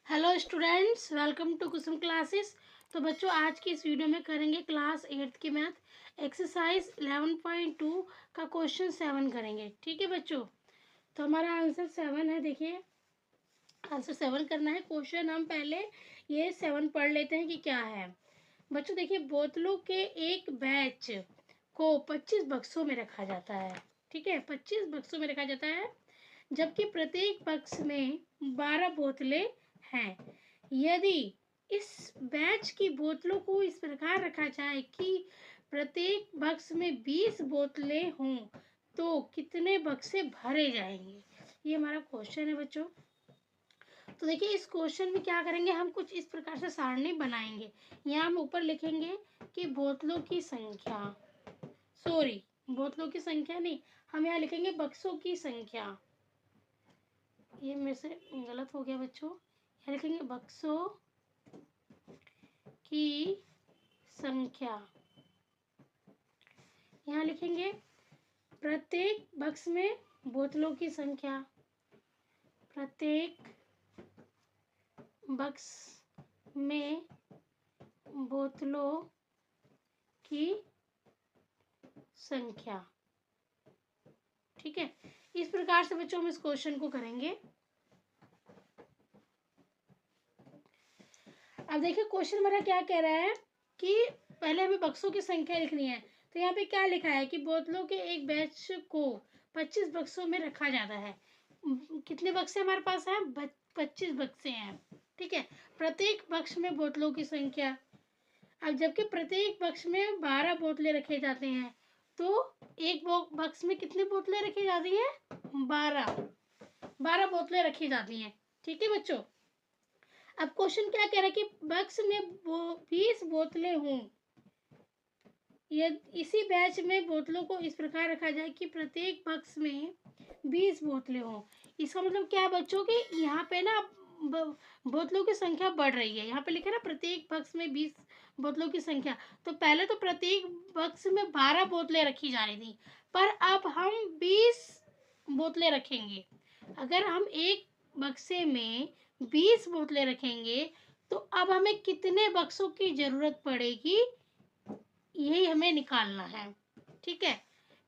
Hello students, welcome to Kusum classes. तो बच्चों, आज की इस वीडियो में करेंगे क्लास 8th की मैथ एक्सरसाइज 11.2 का क्वेश्चन 7 करेंगे। ठीक है बच्चों, तो हमारा आंसर 7 है। देखिए, आंसर 7 करना है। क्वेश्चन हम पहले ये 7 पढ़ लेते हैं कि क्या है। बच्चों देखिए, बोतलों के एक बैच को 25 बक्सों में रखा जाता है। ठीक है, 25 बक्सों में रखा जाता है, जबकि प्रत्येक बक्स में 12 बोतलें हैं। यदि इस बैच की बोतलों को इस प्रकार रखा जाए कि प्रत्येक बक्स में 20 बोतलें हों, तो कितने बक्से भरे जाएंगे? ये हमारा क्वेश्चन है बच्चों। तो देखिए, इस क्वेश्चन में क्या करेंगे, हम कुछ इस प्रकार से सारणी बनाएंगे। यहाँ हम ऊपर लिखेंगे कि बोतलों की संख्या, सॉरी बोतलों की संख्या नहीं, हम यहाँ लिखेंगे बक्सों की संख्या। ये मेरे से गलत हो गया बच्चों। यहाँ लिखेंगे बक्सों की संख्या। यहाँ लिखेंगे प्रत्येक बक्स में बोतलों की संख्या। प्रत्येक बक्स में बोतलों की संख्या। ठीक है, इस प्रकार से बच्चों हम इस क्वेश्चन को करेंगे। अब देखिए, क्वेश्चन हमारा क्या कह रहा है कि पहले हमें बक्सों की संख्या लिखनी है। तो यहाँ पे क्या लिखा है कि बोतलों के एक बैच को 25 बक्सों में रखा जाता है। कितने बक्से हमारे पास हैं? 25 बक्से हैं। ठीक है, प्रत्येक बक्स में बोतलों की संख्या। अब जबकि प्रत्येक बक्स में 12 बोतलें रखे जाते हैं, तो एक बक्स में कितनी बोतलें रखी जाती हैं? 12 बोतलें रखी जाती हैं। ठीक है बच्चों, अब क्वेश्चन क्या कह रहा है कि बक्स में 20 बोतलें हों। ये इसी बैच में बोतलों को इस प्रकार रखा जाए कि प्रत्येक बक्स में 20 बोतलें हों। इसका मतलब क्या है बच्चों कि यहाँ पे ना बोतलों की संख्या बढ़ रही है। यहाँ पे लिखा है ना प्रत्येक बक्स में 20 बोतलों की संख्या। तो पहले तो प्रत्येक बक्स में 12 बोतलें रखी जा रही थी, पर अब हम 20 बोतलें रखेंगे। अगर हम एक बक्से में 20 बोतलें रखेंगे, तो अब हमें कितने बक्सों की जरूरत पड़ेगी, यही हमें निकालना है। ठीक है,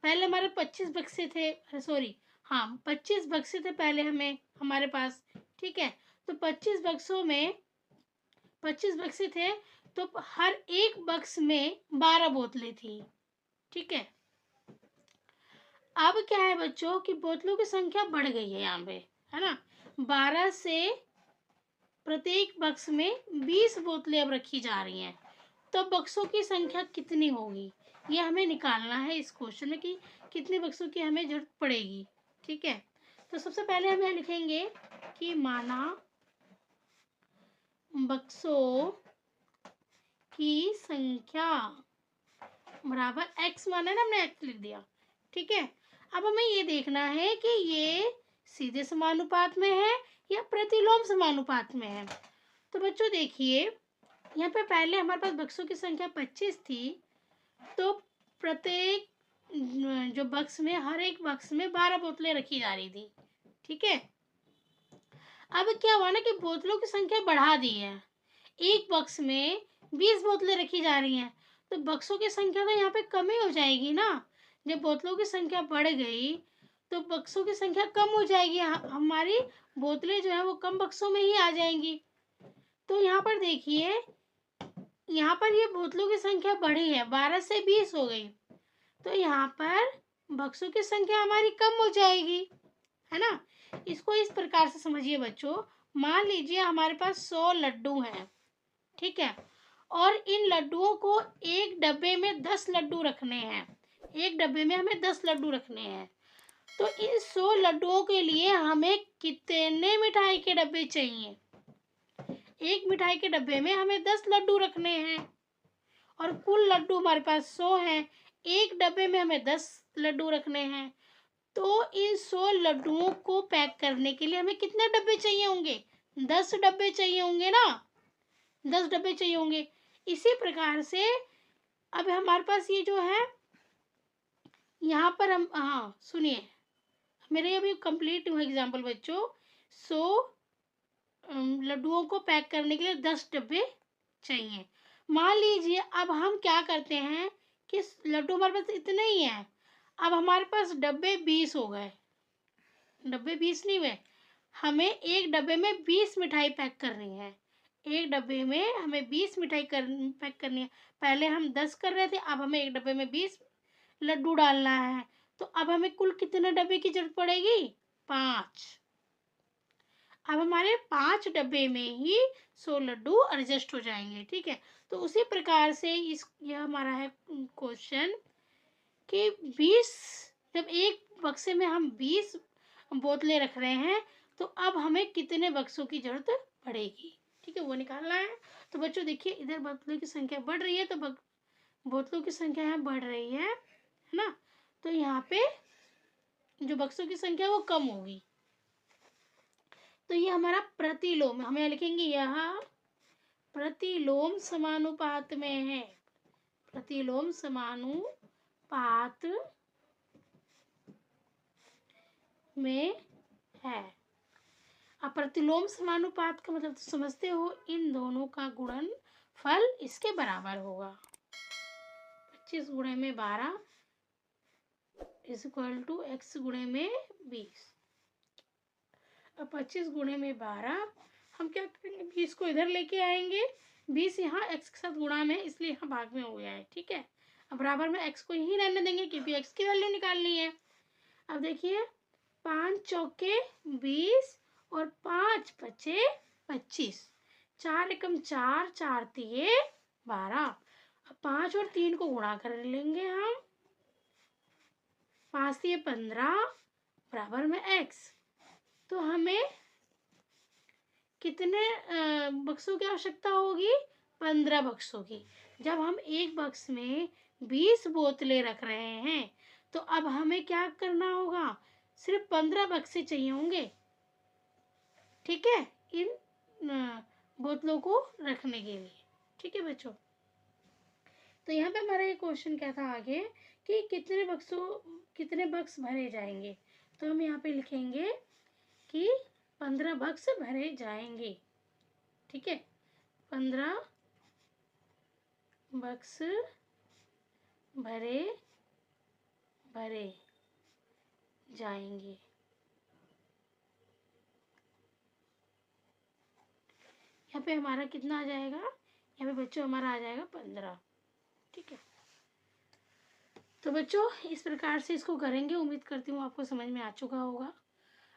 पहले हमारे 25 बक्से थे, सॉरी हाँ 25 बक्से थे पहले हमारे पास। ठीक है, तो 25 बक्सों में 25 बक्से थे, तो हर एक बक्स में 12 बोतलें थी। ठीक है, अब क्या है बच्चों कि बोतलों की संख्या बढ़ गई है यहाँ पे, है ना। 12 से प्रत्येक बक्स में 20 बोतलें अब रखी जा रही हैं, तो बक्सों की संख्या कितनी होगी, ये हमें निकालना है इस क्वेश्चन में कि कितने बक्सों की हमें जरूरत पड़ेगी। ठीक है, तो सबसे पहले हम यहाँ लिखेंगे कि माना बक्सों की संख्या बराबर x, माना ना हमने x लिख दिया। ठीक है, अब हमें ये देखना है कि ये सीधे समानुपात में है या प्रतिलोम समानुपात में है। तो बच्चों देखिए, यहाँ पे पहले हमारे पास बक्सों की संख्या 25 थी, तो प्रत्येक जो बक्स में हर एक बक्स में 12 बोतलें रखी जा रही थी। ठीक है, अब क्या हुआ ना कि बोतलों की संख्या बढ़ा दी है। एक बक्स में 20 बोतलें रखी जा रही हैं, तो बक्सों की संख्या तो यहाँ पे कम ही हो जाएगी ना। जब बोतलों की संख्या बढ़ गई, तो बक्सों की संख्या कम हो जाएगी। हमारी बोतलें जो है वो कम बक्सों में ही आ जाएंगी। तो यहाँ पर देखिए, यहाँ पर ये बोतलों की संख्या बढ़ी है, 12 से 20 हो गई, तो यहाँ पर बक्सों की संख्या हमारी कम हो जाएगी, है ना। इसको इस प्रकार से समझिए बच्चों। मान लीजिए हमारे पास 100 लड्डू हैं। ठीक है, और इन लड्डुओं को एक डब्बे में 10 लड्डू रखने हैं। एक डब्बे में हमें 10 लड्डू रखने हैं, तो इन 100 लड्डुओं के लिए हमें कितने मिठाई के डब्बे चाहिए? एक मिठाई के डब्बे में हमें 10 लड्डू रखने हैं, और कुल लड्डू हमारे पास 100 हैं। एक डब्बे में हमें 10 लड्डू रखने हैं, तो इन 100 लड्डुओं को पैक करने के लिए हमें कितने डब्बे चाहिए होंगे? 10 डब्बे चाहिए होंगे ना, 10 डब्बे चाहिए होंगे। इसी प्रकार से अब हमारे पास ये जो है, यहाँ पर हम, हाँ सुनिए, मेरे अभी कंप्लीट हुआ एग्जाम्पल बच्चों। 100 लड्डुओं को पैक करने के लिए 10 डब्बे चाहिए। मान लीजिए अब हम क्या करते हैं कि लड्डू हमारे पास इतने ही हैं, अब हमारे पास डब्बे 20 हो गए। डब्बे 20 नहीं हुए, हमें एक डब्बे में 20 मिठाई पैक करनी है। एक डब्बे में हमें 20 मिठाई पैक करनी है। पहले हम 10 कर रहे थे, अब हमें एक डब्बे में 20 लड्डू डालना है। तो अब हमें कुल कितने डब्बे की जरूरत पड़ेगी? 5। अब हमारे 5 डब्बे में ही 100 लड्डू एडजस्ट हो जाएंगे। ठीक है, तो उसी प्रकार से यह हमारा है क्वेश्चन कि 20, जब एक बक्से में हम 20 बोतलें रख रहे हैं तो अब हमें कितने बक्सों की जरूरत पड़ेगी। ठीक है, वो निकालना है। तो बच्चों देखिए, इधर बोतलों की संख्या बढ़ रही है तो बोतलों की संख्या यहाँ बढ़ रही है ना, तो यहाँ पे जो बक्सों की संख्या वो कम होगी। तो ये हमारा प्रतिलोम, हम यहाँ लिखेंगे यह प्रतिलोम समानुपात में है। प्रतिलोम समानुपात में है। अब प्रतिलोम समानुपात का मतलब तो समझते हो, इन दोनों का गुणनफल इसके बराबर होगा। 25 गुणे में 12 इज इक्वल टू x गुणे में 20। अब 25 गुणे में 12 हम क्या करेंगे, 20 को इधर लेके आएंगे, 20 यहाँ x के साथ गुणा में, इसलिए यहाँ भाग में हो गया है। ठीक है, अब बराबर में x को यहीं रहने देंगे क्योंकि x की वैल्यू निकालनी है। अब देखिए, 5 चौके 20 और 5 पचे 25, 4 एकम 4, 4 तिये 12। अब 5 और 3 को गुणा कर लेंगे हम, 5 तिये 15 बराबर में x। तो हमें कितने बक्सों की आवश्यकता होगी? 15 बक्सों की। जब हम एक बक्स में 20 बोतलें रख रहे हैं तो अब हमें क्या करना होगा? सिर्फ 15 बक्से चाहिए होंगे। ठीक है, इन बोतलों को रखने के लिए। ठीक है बच्चों, तो यहाँ पे हमारा ये क्वेश्चन क्या था आगे कि कितने बक्स भरे जाएंगे। तो हम यहाँ पे लिखेंगे कि 15 बक्स भरे जाएंगे। ठीक है, 15 बक्स भरे जाएंगे। यहाँ पे हमारा कितना आ जाएगा? यहाँ पे बच्चों हमारा आ जाएगा 15। ठीक है, तो बच्चों इस प्रकार से इसको करेंगे। उम्मीद करती हूँ आपको समझ में आ चुका होगा।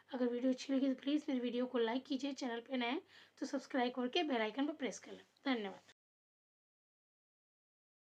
अगर वीडियो अच्छी लगी तो प्लीज़ मेरे वीडियो को लाइक कीजिए। चैनल पे नए तो सब्सक्राइब करके बेल आइकन पर प्रेस कर लें। धन्यवाद।